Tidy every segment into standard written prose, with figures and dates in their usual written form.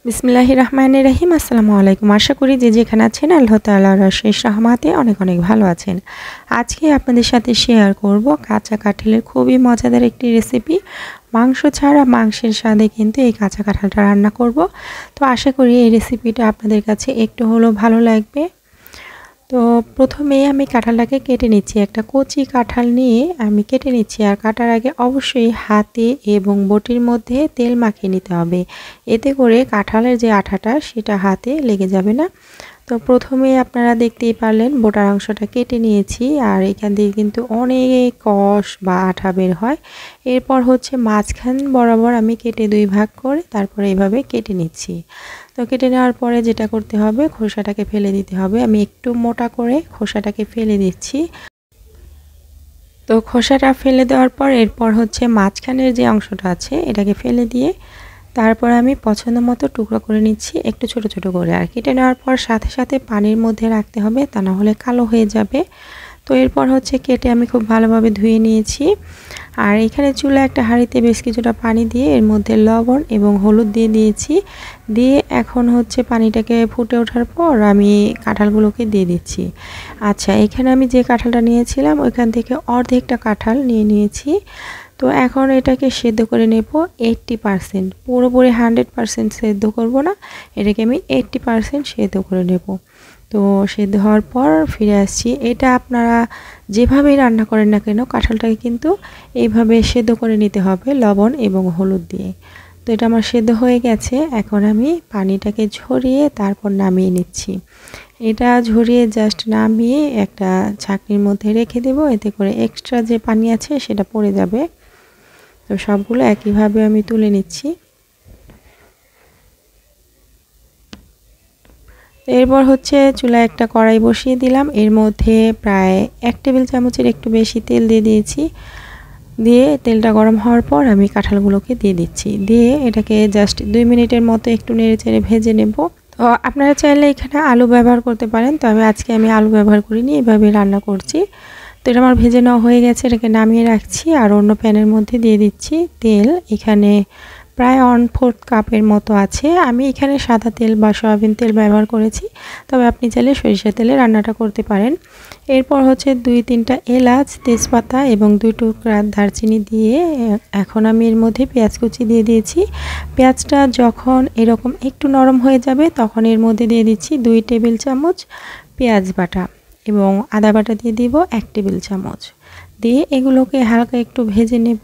বিসমিল্লাহির রহমানির রহিম। আসসালামু আলাইকুম। আশা করি যে যেখানে আছেন আল্লাহ তাআলার অশেষ রহমতে অনেক অনেক ভালো আছেন। আজকে আপনাদের সাথে শেয়ার করব কাঁচা কাঁঠালের খুবই মজাদার একটি রেসিপি। মাংস ছাড়া মাংসের স্বাদে কিন্তু এই কাঁচা কাঁঠালটা রান্না করব। তো আশা করি এই রেসিপিটা আপনাদের কাছে একটু হলেও ভালো লাগবে। তো প্রথমেই আমি কাঁঠালটাকে কেটে নিচ্ছি। একটা কচি কাঁঠাল নিয়ে আমি কেটে নিচ্ছি, আর কাটার আগে অবশ্যই হাতে এবং বটির মধ্যে তেল মাখিয়ে নিতে হবে। এতে করে কাঁঠালের যে আঠাটা সেটা হাতে লেগে যাবে না। তো প্রথমে আপনারা দেখতেই পারলেন বোটার অংশটা কেটে নিয়েছি, আর এখান থেকে কিন্তু অনেক কষ বা আঠা বের হয়। এরপর হচ্ছে মাঝখান বরাবর আমি কেটে দুই ভাগ করে তারপরে এইভাবে কেটে নিচ্ছি। তো কেটে নেওয়ার পরে যেটা করতে হবে, খোসাটাকে ফেলে দিতে হবে। আমি একটু মোটা করে খোসাটাকে ফেলে দিচ্ছি। তো খোসাটা ফেলে দেওয়ার পর এরপর হচ্ছে মাঝখানের যে অংশটা আছে এটাকে ফেলে দিয়ে তারপর আমি পছন্দ মতো টুকরো করে নিচ্ছি, একটু ছোট ছোট করে। আর কেটে নেওয়ার পর সাথে সাথে পানির মধ্যে রাখতে হবে, তা না হলে কালো হয়ে যাবে। তো এরপর হচ্ছে কেটে আমি খুব ভালোভাবে ধুয়ে নিয়েছি। আর এখানে চুলায় একটা হাঁড়িতে বেশ কিছুটা পানি দিয়ে এর মধ্যে লবণ এবং হলুদ দিয়ে দিয়েছি। দিয়ে এখন হচ্ছে পানিটাকে ফুটে ওঠার পর আমি কাঁঠালগুলোকে দিয়ে দিচ্ছি। আচ্ছা, এখানে আমি যে কাঁঠালটা নিয়েছিলাম ওইখান থেকে অর্ধেকটা কাঁঠাল নিয়ে নিয়েছি। তো এখন এটাকে সেদ্ধ করে নেব 80%। পুরোপুরি 100% সেদ্ধ করব না, এটাকে আমি 80% সেদ্ধ করে নেব। তো সেদ্ধ হওয়ার পর ফিরে আসছি। এটা আপনারা যেভাবেই রান্না করেন না কেন কাঁঠালটাকে কিন্তু এইভাবে সেদ্ধ করে নিতে হবে লবণ এবং হলুদ দিয়ে। তো এটা আমার সেদ্ধ হয়ে গেছে। এখন আমি পানিটাকে ঝরিয়ে তারপর নামিয়ে নিচ্ছি। এটা ঝরিয়ে জাস্ট নামিয়ে একটা ছাঁকনির মধ্যে রেখে দেব, এতে করে এক্সট্রা যে পানি আছে সেটা পড়ে যাবে। তো সবগুলো একইভাবে আমি তুলে নিচ্ছি। এরপর হচ্ছে চুলায় একটা কড়াই বসিয়ে দিলাম। এর মধ্যে প্রায় 1 টেবিল চামচের একটু বেশি তেল দিয়ে দিয়েছি। দিয়ে তেলটা গরম হওয়ার পর আমি কাঁঠালগুলোকে দিয়ে দিচ্ছি। দিয়ে এটাকে জাস্ট 2 মিনিটের মতো একটু নেড়েচেড়ে ভেজে নেব। তো আপনারা চাইলে এখানে আলু ব্যবহার করতে পারেন, তবে আজকে আমি আলু ব্যবহার করিনি, এভাবে রান্না করছি। তো এটা আমার ভেজে নেওয়া হয়ে গেছে, এটাকে নামিয়ে রাখছি। আর অন্য প্যানের মধ্যে দিয়ে দিচ্ছি তেল। এখানে প্রায় 1/4 কাপের মতো আছে। আমি এখানে সাদা তেল বা সয়াবিন তেল ব্যবহার করেছি, তবে আপনি চাইলে সরিষার তেলে রান্নাটা করতে পারেন। এরপর হচ্ছে 2-3টা এলাচ, তেজপাতা এবং 2 টুকরা দারচিনি দিয়ে এখন আমি এর মধ্যে পেঁয়াজ কুচি দিয়ে দিয়েছি। পেঁয়াজটা যখন এরকম একটু নরম হয়ে যাবে তখন এর মধ্যে দিয়ে দিচ্ছি 2 টেবিল চামচ পেঁয়াজ বাটা এবং আদা বাটা দিয়ে দিব 1 টেবিল চামচ। দিয়ে এগুলোকে হালকা একটু ভেজে নেব,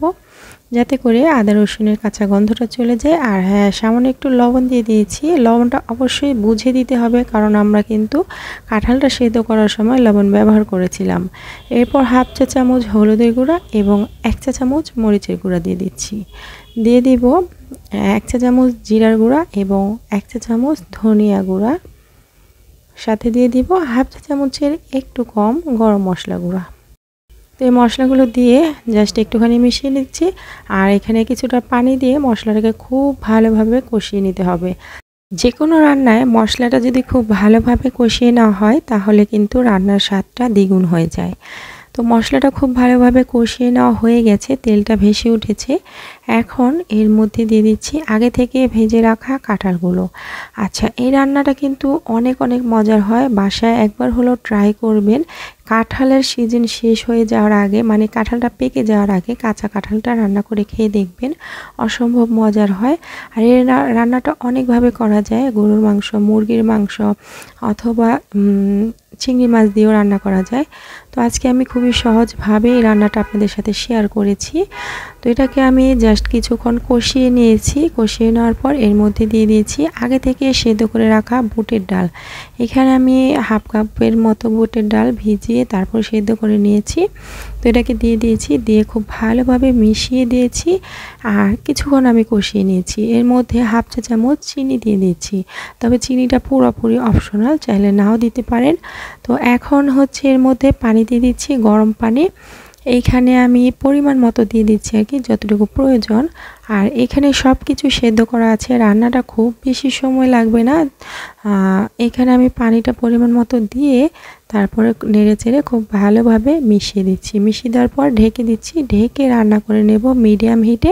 যাতে করে আদা রসুনের কাঁচা গন্ধটা চলে যায়। আর হ্যাঁ, সামান্য একটু লবণ দিয়ে দিয়েছি। লবণটা অবশ্যই বুঝে দিতে হবে, কারণ আমরা কিন্তু কাঁঠালটা সেদ্ধ করার সময় লবণ ব্যবহার করেছিলাম। এরপর 1/2 চা চামচ হলুদের গুঁড়া এবং 1 চা চামচ মরিচের গুঁড়া দিয়ে দিচ্ছি। দিয়ে দিব 1 চা চামচ জিরার গুঁড়া এবং 1 চা চামচ ধনিয়া গুঁড়া। সাথে দিয়ে দিব 1/2 চা চামচের একটু কম গরম মশলা গুঁড়া। তো এই মশলাগুলো দিয়ে জাস্ট একটুখানি মিশিয়ে নিচ্ছি। আর এখানে কিছুটা পানি দিয়ে মশলাটাকে খুব ভালোভাবে কষিয়ে নিতে হবে। যে কোনো রান্নায় মশলাটা যদি খুব ভালোভাবে কষিয়ে নেওয়া হয় তাহলে কিন্তু রান্নার স্বাদটা দ্বিগুণ হয়ে যায়। তো মশলাটা খুব ভালোভাবে কষিয়ে নেওয়া হয়ে গেছে, তেলটা ভেসে উঠেছে। এখন এর মধ্যে দিয়ে দিচ্ছি আগে থেকে ভেজে রাখা কাঁঠালগুলো। আচ্ছা, এই রান্নাটা কিন্তু অনেক অনেক মজার হয়, বাসায় একবার হলো ট্রাই করবেন। কাঁঠালের সিজন শেষ হয়ে যাওয়ার আগে, মানে কাঁঠালটা পেকে যাওয়ার আগে কাঁচা কাঁঠালটা রান্না করে খেয়ে দেখবেন, অসম্ভব মজার হয়। আর এই রান্নাটা অনেকভাবে করা যায়, গরুর মাংস, মুরগির মাংস অথবা চিংড়ি মাছ দিয়েও রান্না করা যায়। তো আজকে আমি খুবই সহজভাবে এই রান্নাটা আপনাদের সাথে শেয়ার করেছি। তো এটাকে আমি জাস্ট কিছুক্ষণ কষিয়ে নিয়েছি। কষিয়ে নেওয়ার পর এর মধ্যে দিয়ে দিয়েছি আগে থেকে সেদ্ধ করে রাখা বুটের ডাল। এখানে আমি 1/2 কাপের মতো বুটের ডাল ভিজিয়ে তারপর সেদ্ধ করে নিয়েছি। তো এটাকে দিয়ে দিয়েছি, দিয়ে খুব ভালোভাবে মিশিয়ে দিয়েছি। আর কিছুক্ষণ আমি কষিয়ে নিয়েছি। এর মধ্যে 1/2 চা চামচ চিনি দিয়ে দিচ্ছি, তবে চিনিটা পুরোপুরি অপশনাল, চাইলে নাও দিতে পারেন। তো এখন হচ্ছে এর মধ্যে পানি দিয়ে দিচ্ছি, গরম পানি। এইখানে আমি পরিমাণ মতো দিয়ে দিচ্ছি আর কি, যতটুকু প্রয়োজন। আর এখানে সব কিছু সেদ্ধ করা আছে, রান্নাটা খুব বেশি সময় লাগবে না। এখানে আমি পানিটা পরিমাণ মতো দিয়ে তারপরে নেড়েচেড়ে খুব ভালোভাবে মিশিয়ে দিচ্ছি। মিশিয়ে দেওয়ার পর ঢেকে দিচ্ছি। ঢেকে রান্না করে নেব মিডিয়াম হিটে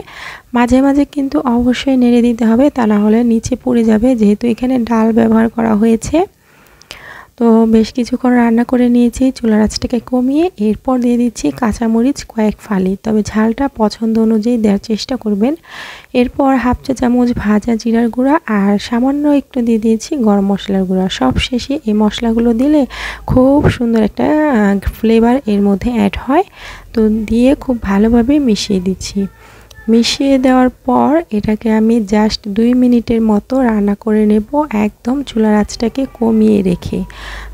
মাঝে মাঝে কিন্তু অবশ্যই নেড়ে দিতে হবে, তা না হলে নিচে পুড়ে যাবে, যেহেতু এখানে ডাল ব্যবহার করা হয়েছে। তো বেশ কিছুক্ষণ রান্না করে নিয়েছি চুলার আঁচটাকে কমিয়ে। এরপর দিয়ে দিচ্ছি কাঁচামরিচ কয়েক ফালি, তবে ঝালটা পছন্দ অনুযায়ী দেওয়ার চেষ্টা করবেন। এরপর হাফ চা চামচ ভাজা জিরার গুঁড়া আর সামান্য একটু দিয়ে দিয়েছি গরম মশলার গুঁড়া। সব শেষে এই মশলাগুলো দিলে খুব সুন্দর একটা ফ্লেভার এর মধ্যে অ্যাড হয়। তো দিয়ে খুব ভালোভাবে মিশিয়ে দিচ্ছি। মিশিয়ে দেওয়ার পর এটাকে আমি জাস্ট 2 মিনিটের মতো রান্না করে নেব, একদম চুলার আঁচটাকে কমিয়ে রেখে।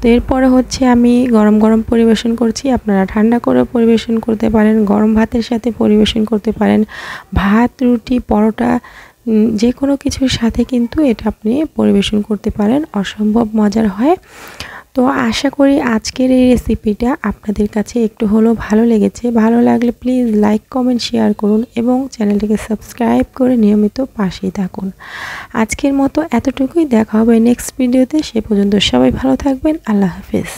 তো এরপরে হচ্ছে আমি গরম গরম পরিবেশন করছি, আপনারা ঠান্ডা করে পরিবেশন করতে পারেন, গরম ভাতের সাথে পরিবেশন করতে পারেন, ভাত, রুটি, পরোটা যে কোনো কিছুর সাথে কিন্তু এটা আপনি পরিবেশন করতে পারেন, অসম্ভব মজার হয়। তো আশা করি আজকের এই রেসিপিটা আপনাদের কাছে একটু হলেও ভালো লেগেছে। ভালো লাগলে প্লিজ লাইক, কমেন্ট, শেয়ার করুন এবং চ্যানেলটিকে সাবস্ক্রাইব করে নিয়মিত পাশেই থাকুন। আজকের মতো এতটুকুই, দেখা হবে নেক্সট ভিডিওতে। সে পর্যন্ত সবাই ভালো থাকবেন। আল্লাহ হাফেজ।